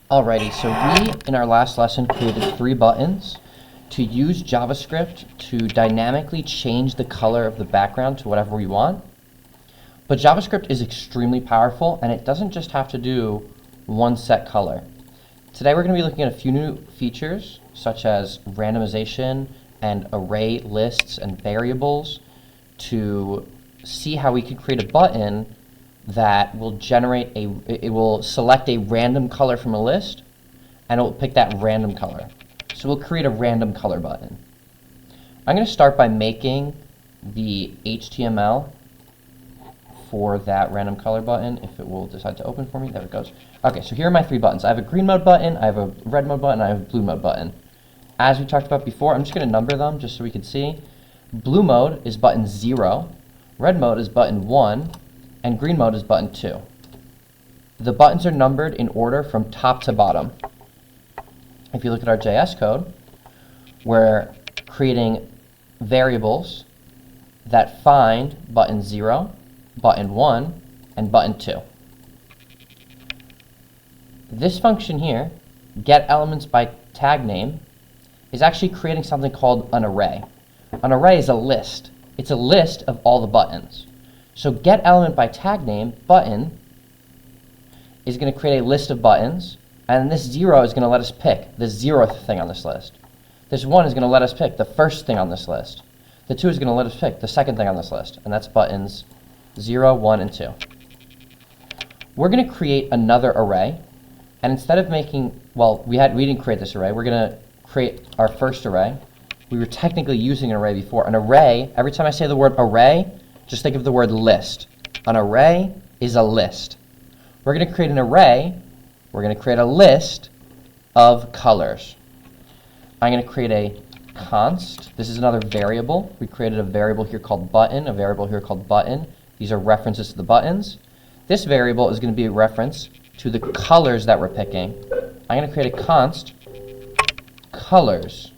Alrighty, so we, in our last lesson, created 3 buttons to use JavaScript to dynamically change the color of the background to whatever we want. But JavaScript is extremely powerful, and it doesn't just have to do one set color. Today we're going to be looking at a few new features, such as randomization and array lists and variables, to see how we can create a button that will it will select a random color from a list, and it will pick that random color. So we'll create a random color button. I'm going to start by making the HTML for that random color button, if it will decide to open for me. There it goes. Okay, so here are my 3 buttons. I have a green mode button, I have a red mode button, I have a blue mode button. As we talked about before, I'm just going to number them just so we can see. Blue mode is button 0, red mode is button 1, and green mode is button 2. The buttons are numbered in order from top to bottom. If you look at our JS code, we're creating variables that find button 0, button 1, and button 2. This function here, getElementsByTagName, is actually creating something called an array. An array is a list. It's a list of all the buttons. So getElementByTagName button is going to create a list of buttons, and this 0 is going to let us pick the 0th thing on this list. This 1 is going to let us pick the first thing on this list. The 2 is going to let us pick the second thing on this list, and that's buttons 0, 1, and 2. We're going to create another array, and instead of making, well, we didn't create this array. We're going to create our first array. We were technically using an array before. An array, every time I say the word array, just think of the word list. An array is a list. We're going to create an array. We're going to create a list of colors. I'm going to create a const. This is another variable. We created a variable here called button, a variable here called button. These are references to the buttons. This variable is going to be a reference to the colors that we're picking. I'm going to create a const colors.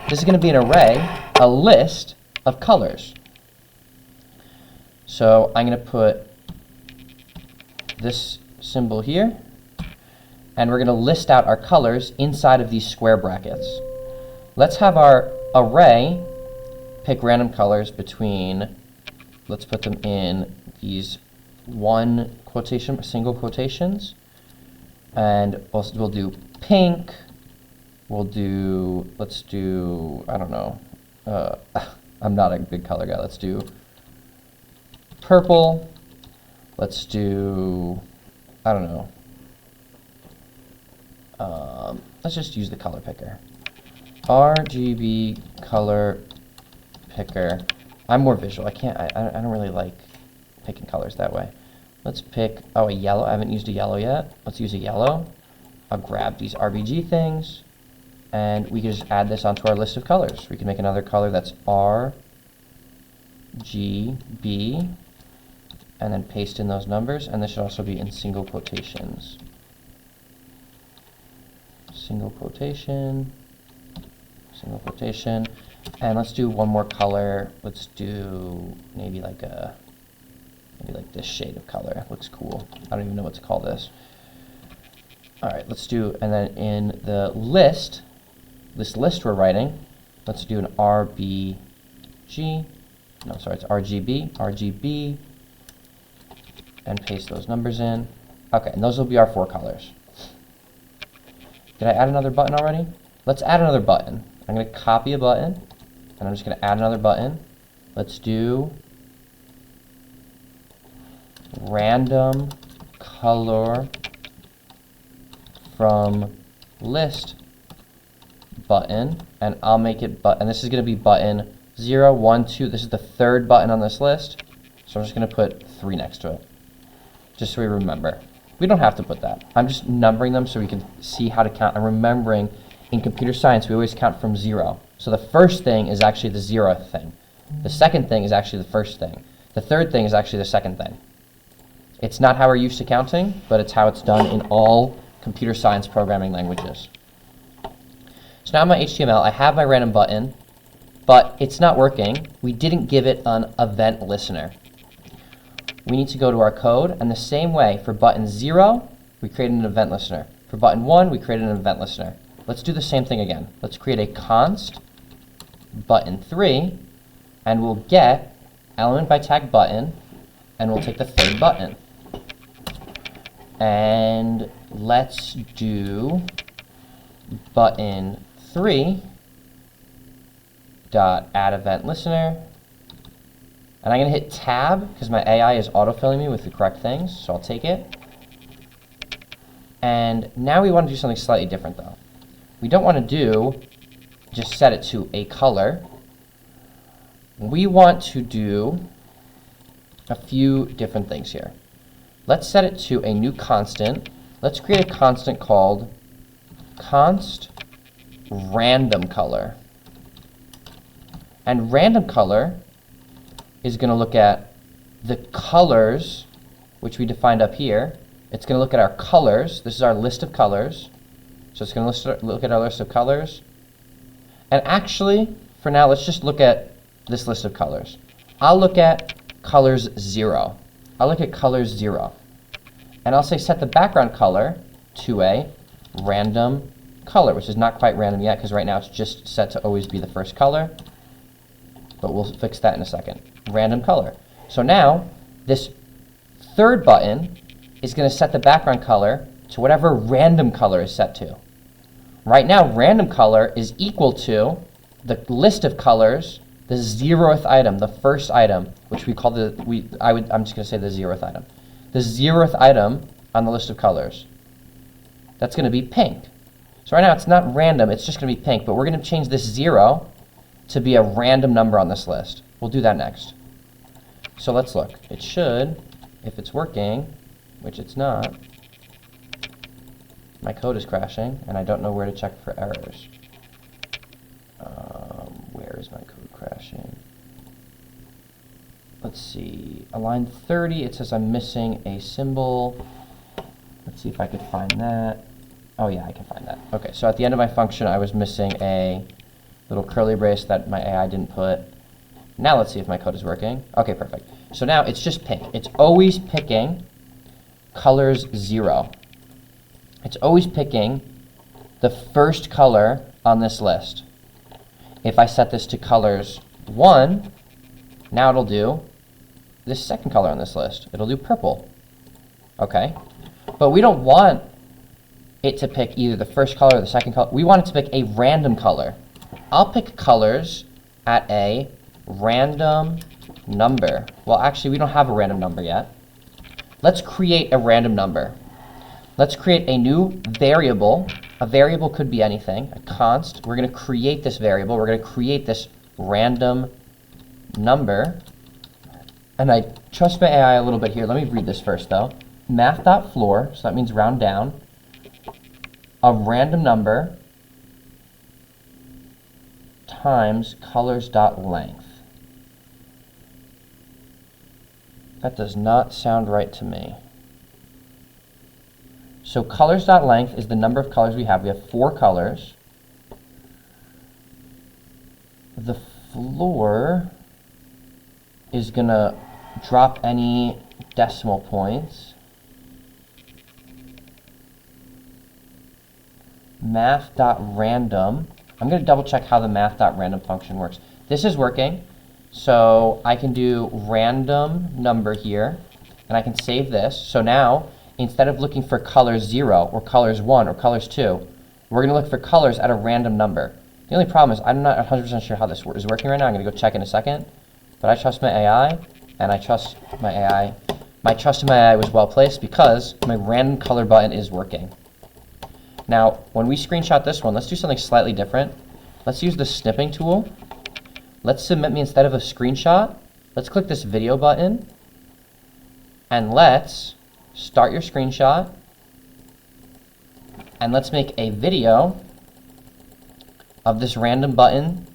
This is going to be an array, a list of colors. So I'm going to put this symbol here, and we're going to list out our colors inside of these square brackets. Let's have our array pick random colors between, let's put them in these single quotations, and we'll do pink, let's do, I don't know, I'm not a big color guy, let's do purple, let's do, I don't know, let's just use the color picker. RGB color picker. I'm more visual. I don't really like picking colors that way. Let's pick, a yellow. I haven't used a yellow yet. Let's use a yellow. I'll grab these RGB things, and we can just add this onto our list of colors. We can make another color that's RGB, and then paste in those numbers, and this should also be in single quotations. Single quotation, single quotation, and let's do one more color. Let's do maybe like this shade of color. It looks cool. I don't even know what to call this. All right, let's do, and then in the list, this list we're writing, let's do an RGB, and paste those numbers in. Okay, and those will be our 4 colors. Did I add another button already? Let's add another button. I'm going to copy a button, and I'm just going to add another button. Let's do random color from list button, and I'll make it and this is going to be button 0, 1, 2. This is the 3rd button on this list, so I'm just going to put 3 next to it, just so we remember. We don't have to put that. I'm just numbering them so we can see how to count. I'm remembering in computer science we always count from 0. So the first thing is actually the 0th thing. The second thing is actually the first thing. The third thing is actually the second thing. It's not how we're used to counting, but it's how it's done in all computer science programming languages. So now in my HTML, I have my random button, but it's not working. We didn't give it an event listener. we need to go to our code, and the same way for button 0, we created an event listener. For button 1, we created an event listener. Let's do the same thing again. Let's create a const button 3, and we'll get element by tag button, and we'll take the third button. And let's do button 3 dot add event listener. And I'm going to hit tab because my AI is autofilling me with the correct things, so I'll take it. And now we want to do something slightly different though. We don't want to do just set it to a color. We want to do a few different things here. Let's set it to a new constant. Let's create a constant called const random color. And random color is going to look at the colors, which we defined up here. It's going to look at our colors. This is our list of colors. So it's going to look at our list of colors. And actually, for now, let's just look at this list of colors. I'll look at colors 0. I'll look at colors 0. And I'll say set the background color to a random color, which is not quite random yet because right now it's just set to always be the first color. But we'll fix that in a second. Random color. So now, this third button is going to set the background color to whatever random color is set to. Right now, random color is equal to the list of colors, the 0th item, the first item, which we call I'm just going to say the 0th item. The 0th item on the list of colors. That's going to be pink. So right now, it's not random, it's just going to be pink, but we're going to change this 0 to be a random number on this list. We'll do that next. So let's look. It should, if it's working, which it's not, my code is crashing, and I don't know where to check for errors. Where is my code crashing? Let's see. On line 30, it says I'm missing a symbol. Let's see if I could find that. Oh yeah, I can find that. Okay, so at the end of my function, I was missing a little curly brace that my AI didn't put. Now let's see if my code is working. Okay, perfect. So now it's just pink. It's always picking colors 0. It's always picking the first color on this list. If I set this to colors 1, now it'll do this second color on this list. It'll do purple. Okay? But we don't want it to pick either the first color or the second color. We want it to pick a random color. I'll pick colors at a random number. Well, actually, we don't have a random number yet. Let's create a random number. Let's create a new variable. A variable could be anything, a const. We're going to create this variable. We're going to create this random number. And I trust my AI a little bit here. Let me read this first, though. Math.floor, so that means round down, a random number times colors.length. That does not sound right to me. So colors.length is the number of colors we have. We have 4 colors. The floor is going to drop any decimal points. Math.random. I'm going to double check how the math.random function works. This is working. So I can do random number here, and I can save this. So now, instead of looking for colors 0 or colors 1 or colors 2, we're going to look for colors at a random number. The only problem is I'm not 100% sure how this is working right now. I'm going to go check in a second. But I trust my AI, and I trust my AI. My trust in my AI was well placed because my random color button is working. Now, when we screenshot this one, let's do something slightly different. Let's use the snipping tool. Let's submit me instead of a screenshot. Let's click this video button. And let's start your screenshot. And let's make a video of this random button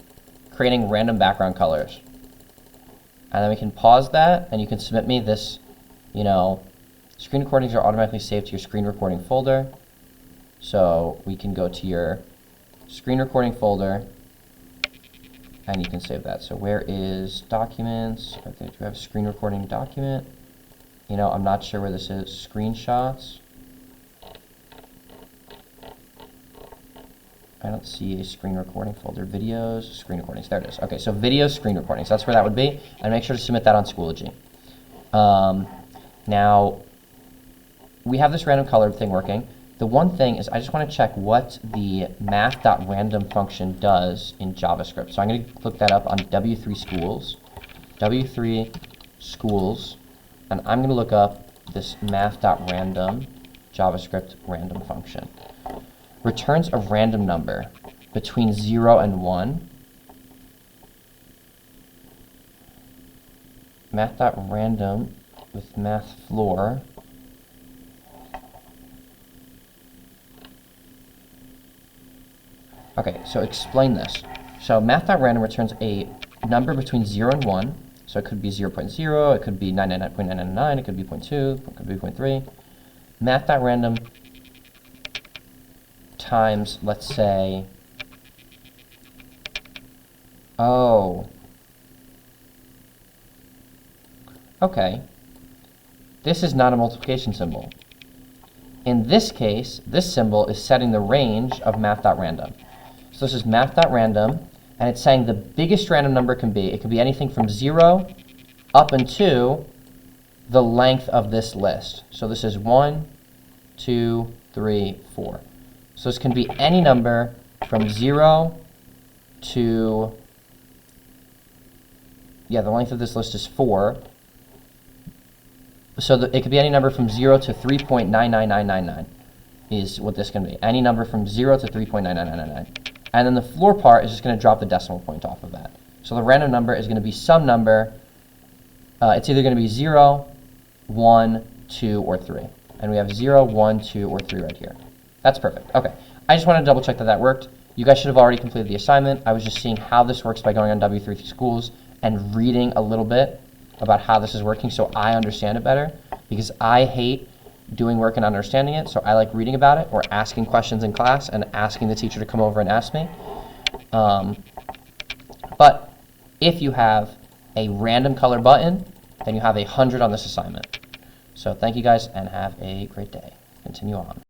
creating random background colors. And then we can pause that, and you can submit me this, screen recordings are automatically saved to your screen recording folder. So we can go to your screen recording folder, and you can save that. So where is documents? I think we have screen recording document. I'm not sure where this is. Screenshots. I don't see a screen recording folder. Videos, screen recordings. There it is. Okay, so videos, screen recordings. That's where that would be. And make sure to submit that on Schoology. Now, we have this random color thing working. The one thing is I just want to check what the math.random function does in JavaScript. So I'm going to look that up on W3 Schools. W3 Schools. And I'm going to look up this math.random JavaScript random function. Returns a random number between 0 and 1. Math.random with math floor. Okay, so explain this. So math.random returns a number between 0 and 1. So it could be 0.0, it could be 999.999, it could be 0.2, it could be 0.3. Math.random times, let's say, oh, okay, this is not a multiplication symbol. In this case, this symbol is setting the range of math.random. So this is math.random, and it's saying the biggest random number can be, it could be anything from 0 up into the length of this list. So this is 1, 2, 3, 4. So this can be any number from 0 to, the length of this list is 4. So it could be any number from 0 to 3.99999 is what this can be. Any number from 0 to 3.99999. And then the floor part is just going to drop the decimal point off of that. So the random number is going to be some number. It's either going to be 0, 1, 2, or 3. And we have 0, 1, 2, or 3 right here. That's perfect. Okay. I just wanted to double check that that worked. You guys should have already completed the assignment. I was just seeing how this works by going on W3 Schools and reading a little bit about how this is working so I understand it better, because I hate doing work and understanding it, so I like reading about it or asking questions in class and asking the teacher to come over and ask me. But if you have a random color button, then you have 100 on this assignment. So thank you guys and have a great day. Continue on.